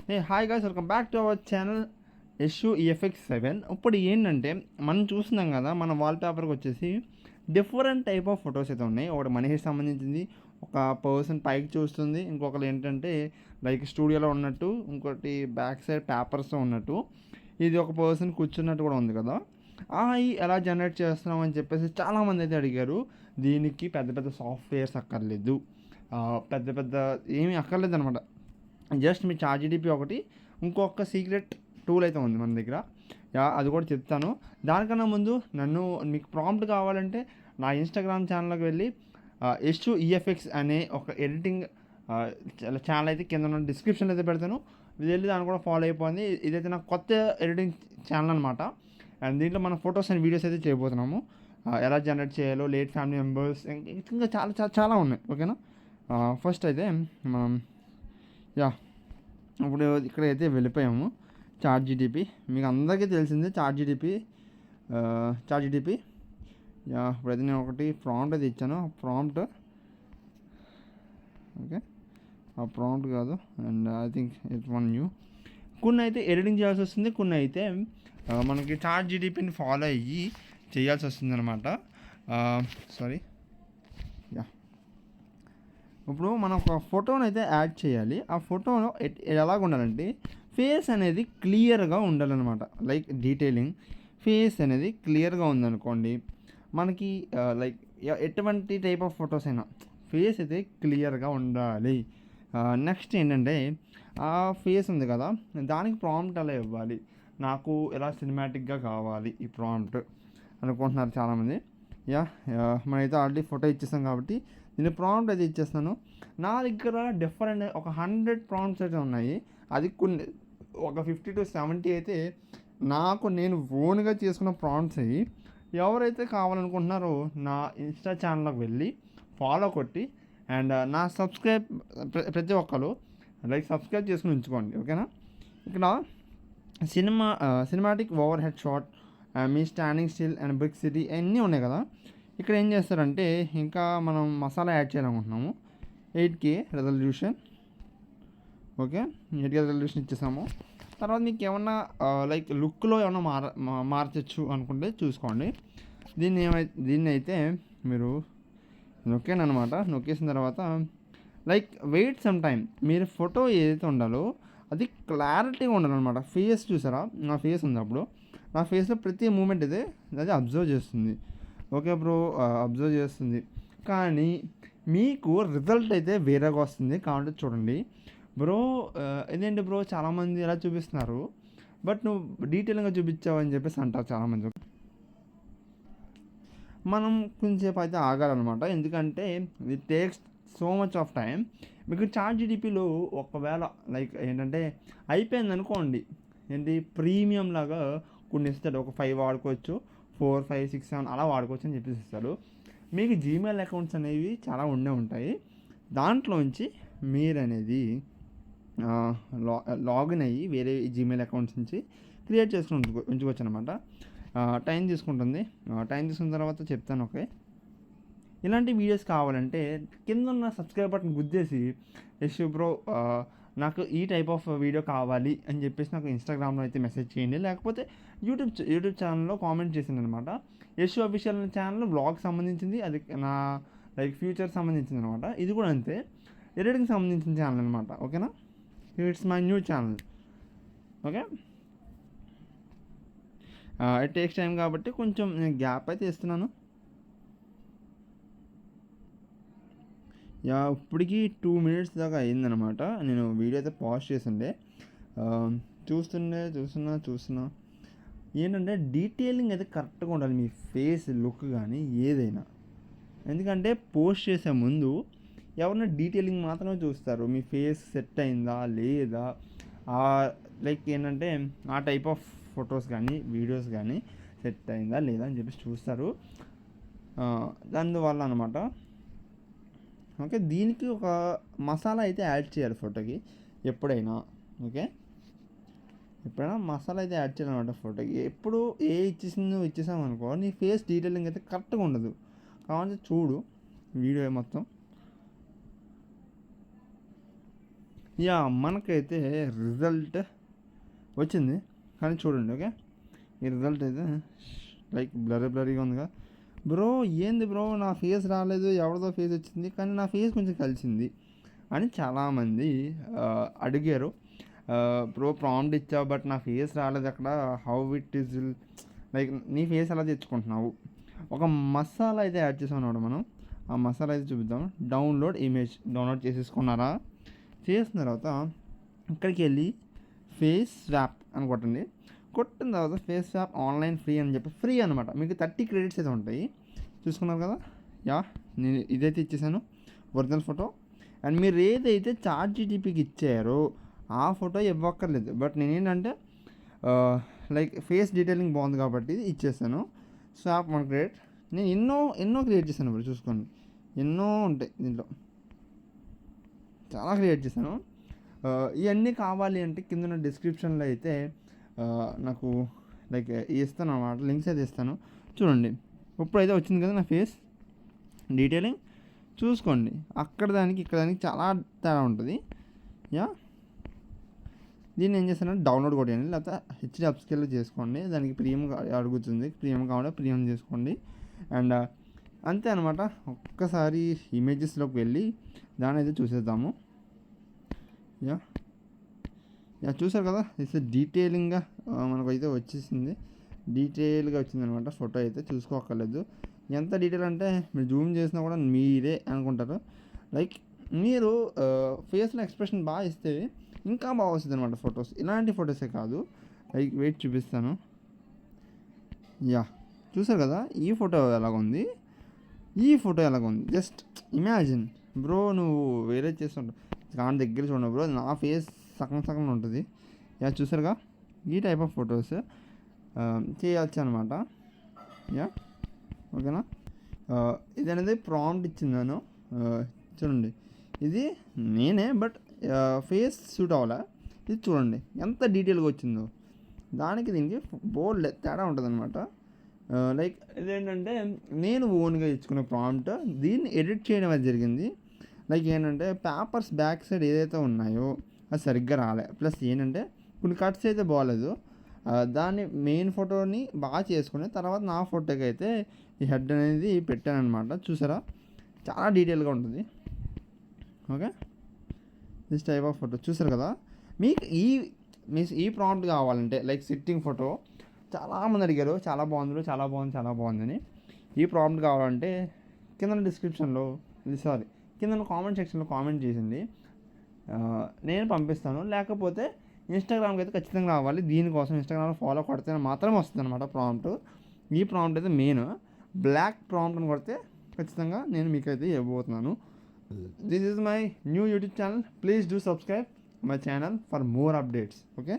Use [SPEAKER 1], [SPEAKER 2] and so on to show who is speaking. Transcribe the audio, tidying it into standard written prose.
[SPEAKER 1] Hi guys, welcome back to our channel ఎష్యూ EFX7. ఇప్పుడు ఏంటంటే మనం చూస్తున్నాం కదా, మన వాల్పేపర్కి వచ్చేసి డిఫరెంట్ టైప్ ఆఫ్ ఫొటోస్ అయితే ఉన్నాయి. ఒకటి మనిషికి సంబంధించింది, ఒక పర్సన్ పైకి చూస్తుంది, ఇంకొకరు ఏంటంటే లైక్ స్టూడియోలో ఉన్నట్టు, ఇంకోటి బ్యాక్ సైడ్ పేపర్స్తో ఉన్నట్టు, ఇది ఒక పర్సన్ కూర్చున్నట్టు కూడా ఉంది కదా. అవి ఎలా జనరేట్ చేస్తున్నాం అని చెప్పేసి చాలామంది అయితే అడిగారు. దీనికి పెద్ద పెద్ద సాఫ్ట్వేర్స్ అక్కర్లేదు, పెద్ద పెద్ద ఏమీ అక్కర్లేదు అనమాట. జస్ట్ మీ ChatGPT ఒకటి, ఇంకొక సీక్రెట్ టూల్ అయితే ఉంది మన దగ్గర. అది కూడా చెప్తాను. దానికన్నా ముందు మీకు ప్రాంప్ట్ కావాలంటే నా ఇన్స్టాగ్రామ్ ఛానల్కి వెళ్ళి ఎష్యూ EFX అనే ఒక ఎడిటింగ్ ఛానల్ అయితే కింద ఉన్న డిస్క్రిప్షన్లో అయితే పెడతాను. వెళ్ళి దాన్ని కూడా ఫాలో అయిపోయింది. ఇదైతే నాకు కొత్త ఎడిటింగ్ ఛానల్ అనమాట. అండ్ దీంట్లో మనం ఫొటోస్ అండ్ వీడియోస్ అయితే చేయబోతున్నాము. ఎలా జనరేట్ చేయాలో, లేట్ ఫ్యామిలీ మెంబర్స్, ఇంకా చాలా చాలా చాలా ఉన్నాయి. ఓకేనా, ఫస్ట్ అయితే మనం ఇప్పుడు ఇక్కడైతే వెళ్ళిపోయాము. ChatGPT మీకు అందరికీ తెలిసిందే. ChatGPT ఇప్పుడైతే నేను ఒకటి ప్రాంప్ట్ అయితే ఇచ్చాను. ఆ ప్రాంప్ట్ కాదు, and I think it's one new. కొన్ని అయితే ఎడిటింగ్ చేయాల్సి వస్తుంది, కొన్ని అయితే మనకి ChatGPTని ఫాలో అయ్యి చేయాల్సి వస్తుంది అనమాట. ఇప్పుడు మనం ఒక ఫోటోని అయితే యాడ్ చేయాలి. ఆ ఫోటోలో ఎలాగ ఉండాలంటే ఫేస్ అనేది క్లియర్గా ఉండాలన్నమాట. లైక్ డీటెయిలింగ్ ఫేస్ అనేది క్లియర్గా ఉందనుకోండి, మనకి లైక్ ఎటువంటి టైప్ ఆఫ్ ఫొటోస్ అయినా ఫేస్ అయితే క్లియర్గా ఉండాలి. నెక్స్ట్ ఏంటంటే ఆ ఫేస్ ఉంది కదా, దానికి ప్రాంప్ట్ అలా ఇవ్వాలి. నాకు ఎలా సినిమాటిక్గా కావాలి ఈ ప్రాంప్ట్ అనుకుంటున్నారు చాలామంది. మనమైతే ఆల్రెడీ ఫోటో ఇచ్చేస్తాం కాబట్టి నేను ప్రాంప్ట్ అయితే ఇచ్చేస్తాను. నా దగ్గర డిఫరెంట్ ఒక 100 ప్రాంప్ట్స్ అయితే ఉన్నాయి. అది కొన్ని ఒక 50 to 70 అయితే నేను ఓన్గా చేసుకున్న ప్రాంప్ట్స్ అయ్యి. ఎవరైతే కావాలనుకుంటున్నారో నా ఇన్స్టా ఛానల్లోకి వెళ్ళి ఫాలో కొట్టి, అండ్ నా ప్రతి ఒక్కరు సబ్స్క్రైబ్ చేసుకుని ఉంచుకోండి. ఓకేనా, ఇక్కడ సినిమాటిక్ ఓవర్ హెడ్ షాట్, మీ standing still and big city అన్నీ ఉన్నాయి కదా. ఇక్కడ ఏం చేస్తారంటే ఇంకా మనం మసాలా యాడ్ చేయాలనుకుంటున్నాము. 8K resolution. Okay, 8K resolution ఇచ్చేసాము. తర్వాత మీకు ఏమన్నా లైక్ లుక్లో ఏమన్నా మార్చచ్చు అనుకుంటే చూసుకోండి. దీన్ని అయితే మీరు నొక్కానమాట. నొక్కేసిన తర్వాత లైక్ వెయిట్ సమ్ టైమ్. మీరు ఫోటో ఏదైతే ఉండాలో అది క్లారిటీగా ఉండాలన్నమాట. ఫేస్ చూసారా, నా ఫేస్ ఉంది, అప్పుడు నా ఫేస్లో ప్రతి మూమెంట్ అయితే అది అబ్జర్వ్ చేస్తుంది. ఓకే బ్రో, అబ్జర్వ్ చేస్తుంది, కానీ మీకు రిజల్ట్ అయితే వేరేగా వస్తుంది. కాబట్టి చూడండి బ్రో, ఇదేంటి బ్రో చాలామంది ఎలా చూపిస్తున్నారు, బట్ నువ్వు డీటెయిల్గా చూపించావు అని చెప్పేసి అంటారు చాలామంది. మనం కొంచెంసేపు అయితే ఆగాలన్నమాట, ఎందుకంటే ఇది takes so much of time. మీకు ChatGPTలో ఒకవేళ లైక్ ఏంటంటే అయిపోయింది అనుకోండి, ప్రీమియం లాగా కొన్ని ఇస్తాడు. ఒక 5 వాడుకోవచ్చు, 4, 5, 6, 7 అలా వాడుకోవచ్చు అని చెప్పేసి ఇస్తాడు. మీకు జీమెయిల్ అకౌంట్స్ అనేవి చాలా ఉంటాయి. దాంట్లోంచి మీరు అనేది లాగిన్ అయ్యి వేరే జీమెయిల్ అకౌంట్స్ నుంచి క్రియేట్ చేసుకుని ఉంచుకోవచ్చు అనమాట. టైం తీసుకుంటుంది. టైం తీసుకున్న తర్వాత చెప్తాను. ఓకే, ఇలాంటి వీడియోస్ కావాలంటే కింద ఉన్న సబ్స్క్రైబ్ బటన్ గుద్దేసి యశు బ్రో నాకు ఈ టైప్ ఆఫ్ వీడియో కావాలి అని చెప్పేసి నాకు ఇన్స్టాగ్రామ్లో అయితే మెసేజ్ చేయండి, లేకపోతే యూట్యూబ్ ఛానల్లో కామెంట్ చేసింది అనమాట. యశు అఫీషియల్ ఛానల్ వ్లాగ్ సంబంధించింది, అది నా లైక్ ఫ్యూచర్ సంబంధించింది అనమాట. ఇది కూడా అంతే, ఎడిటింగ్ సంబంధించిన ఛానల్ అనమాట. ఓకేనా, it's my new channel. Okay, it takes time కాబట్టి కొంచెం నేను గ్యాప్ అయితే ఇస్తున్నాను. ఇప్పటికి 2 minutes దాకా అయిందనమాట. నేను వీడియో అయితే పాజ్ చేసిండే. చూస్తున్నా ఏంటంటే డీటెయిలింగ్ అయితే కరెక్ట్గా ఉండాలి, మీ ఫేస్ లుక్ కానీ ఏదైనా. ఎందుకంటే పోస్ట్ చేసే ముందు ఎవరైనా డీటెయిలింగ్ మాత్రమే చూస్తారు, మీ ఫేస్ సెట్ అయిందా లేదా, లైక్ ఏంటంటే ఆ టైప్ ఆఫ్ ఫొటోస్ కానీ వీడియోస్ కానీ సెట్ అయిందా లేదా అని చెప్పేసి చూస్తారు. దానివల్ల అనమాట. ఓకే, దీనికి ఒక మసాలా అయితే యాడ్ చేయాలి ఫోటోకి ఎప్పుడైనా. ఓకే, ఎప్పుడైనా మసాలా అయితే యాడ్ చేయాలన్నమాట ఫోటోకి. ఎప్పుడు ఇచ్చేసామనుకో నీ ఫేస్ డీటెయిలింగ్ అయితే కరెక్ట్గా ఉండదు. కాబట్టి చూడు వీడియో మొత్తం. యా మనకైతే రిజల్ట్ వచ్చింది, కానీ చూడండి. ఓకే, ఈ రిజల్ట్ అయితే లైక్ బ్లరీగా ఉందిగా. బ్రో ఏంది బ్రో నా ఫేస్ రాలేదు, ఎవరిదో ఫేస్ వచ్చింది కానీ నా ఫేస్ కొంచెం కలిసింది అని చాలామంది అడిగారు. బ్రో ప్రాంప్ట్ ఇచ్చావు బట్ నా ఫేస్ రాలేదు అక్కడ, హౌ ఇట్ ఈజ్ లైక్ నీ ఫేస్ ఎలా తెచ్చుకుంటున్నావు. ఒక మసాలా అయితే యాడ్ చేసాం అన్నమాట మనం. ఆ మసాలా అయితే చూపిద్దాం. డౌన్లోడ్ ఇమేజ్ డౌన్లోడ్ చేసేసుకున్నారా, చేసిన తర్వాత ఇక్కడికి వెళ్ళి ఫేస్ స్వాప్ అని కొట్టండి. కొట్టిన తర్వాత ఫేస్ స్వాప్ ఆన్లైన్ ఫ్రీ అని చెప్పి ఫ్రీ అనమాట. మీకు 30 క్రెడిట్స్ అయితే ఉంటాయి. చూసుకున్నారు కదా. యా నేను ఇదైతే ఇచ్చేసాను ఒరిజినల్ ఫోటో. అండ్ మీరు ఏదైతే చాట్‌జీపీటీకి ఇచ్చారో ఆ ఫోటో ఇవ్వక్కర్లేదు. బట్ నేనేంటంటే లైక్ ఫేస్ డీటెయిలింగ్ బాగుంది కాబట్టి ఇచ్చేసాను. Swap 1 credit. నేను ఎన్నో క్రియేట్ చేశాను. ఇప్పుడు చూసుకోండి, ఎన్నో ఉంటాయి దీంట్లో, చాలా క్రియేట్ చేశాను. ఇవన్నీ కావాలి అంటే కింద డిస్క్రిప్షన్లో అయితే నాకు లైక్ ఇస్తాను అన్నమాట, లింక్స్ అయితే ఇస్తాను. చూడండి ఇప్పుడైతే వచ్చింది కదా నా ఫేస్ డీటెయిలింగ్. చూసుకోండి అక్కడ దానికి ఇక్కడ దానికి చాలా తేడా ఉంటుంది. యా దీన్ని ఏం చేస్తానంటే డౌన్లోడ్ కొట్టండి, లేకపోతే హెచ్డి అప్స్కేల్ చేసుకోండి. దానికి ప్రీమియం అడుగుతుంది, ప్రీమియం కావాలంటే ప్రీమియం చేసుకోండి. అండ్ అంతే అనమాట. ఒక్కసారి ఇమేజెస్లోకి వెళ్ళి దాన్ని అయితే చూసేద్దాము. యా చూసారు కదా, ఇట్స్ డీటెయిలింగ్గా మనకైతే వచ్చేసింది, డీటెయిల్గా వచ్చిందనమాట. ఫోటో అయితే చూసుకోక్కర్లేదు. ఎంత డీటెయిల్ అంటే మీరు జూమ్ చేసినా కూడా మీరే అనుకుంటారు. లైక్ మీరు ఫేస్లో ఎక్స్ప్రెషన్ బాగా ఇస్తే ఇంకా బాగా వస్తుంది అనమాట ఫొటోస్. ఇలాంటి ఫొటోసే కాదు, లైక్ వెయిట్ చూపిస్తాను. యా చూసారు కదా, ఈ ఫోటో ఎలాగుంది, ఈ ఫోటో ఎలాగుంది. జస్ట్ ఇమాజిన్ బ్రో, నువ్వు వేరే చేస్తుంటావు కానీ దగ్గర చూడండి బ్రో, నా ఫేస్ సగం ఉంటుంది. యా చూసారుగా, ఈ టైప్ ఆఫ్ ఫొటోస్ చేయవచ్చు అనమాట. యా ఓకేనా. ఇది అనేది ప్రాంప్ట్ ఇచ్చిందాను. చూడండి ఇది నేనే, బట్ ఫేస్ సూట్ అవ్వాలా. ఇది చూడండి ఎంత డీటెయిల్గా వచ్చిందో. దానికి దీనికి బోల్డ్ తేడా ఉంటుంది అనమాట. లైక్ ఇదేంటంటే నేను ఓన్గా ఇచ్చుకునే ప్రాంప్ట్, దీన్ని ఎడిట్ చేయడం అది జరిగింది. లైక్ ఏంటంటే పేపర్స్ బ్యాక్ సైడ్ ఏదైతే ఉన్నాయో అది సరిగ్గా రాలే. ప్లస్ ఏంటంటే కొన్ని కట్స్ అయితే బాగాలేదు. దాన్ని మెయిన్ ఫోటోని బాగా చేసుకుని తర్వాత నా ఫోటోకి అయితే ఈ హెడ్ అనేది పెట్టాను అనమాట. చూసారా చాలా డీటెయిల్గా ఉంటుంది. Okay, this type of photo చూసారు కదా. మీకు ఈ ప్రాంప్ట్ కావాలంటే లైక్ సిట్టింగ్ ఫోటో చాలామంది అడిగారు, చాలా బాగుందని. ఈ ప్రాంప్ట్ కావాలంటే కింద డిస్క్రిప్షన్లో కింద కామెంట్ సెక్షన్లో కామెంట్ చేసింది, నేను పంపిస్తాను. లేకపోతే ఇన్స్టాగ్రామ్కి అయితే ఖచ్చితంగా రావాలి. దీనికోసం ఇన్స్టాగ్రామ్లో ఫాలో కొడితే మాత్రమే వస్తుంది అనమాట ప్రాంప్ట్. ఈ ప్రాంప్ట్ అయితే మెయిన్ బ్లాక్ ప్రాంప్ట్ అని కొడితే ఖచ్చితంగా నేను మీకైతే ఇవ్వబోతున్నాను. This is my new YouTube channel. Please do subscribe my channel for more updates. Okay.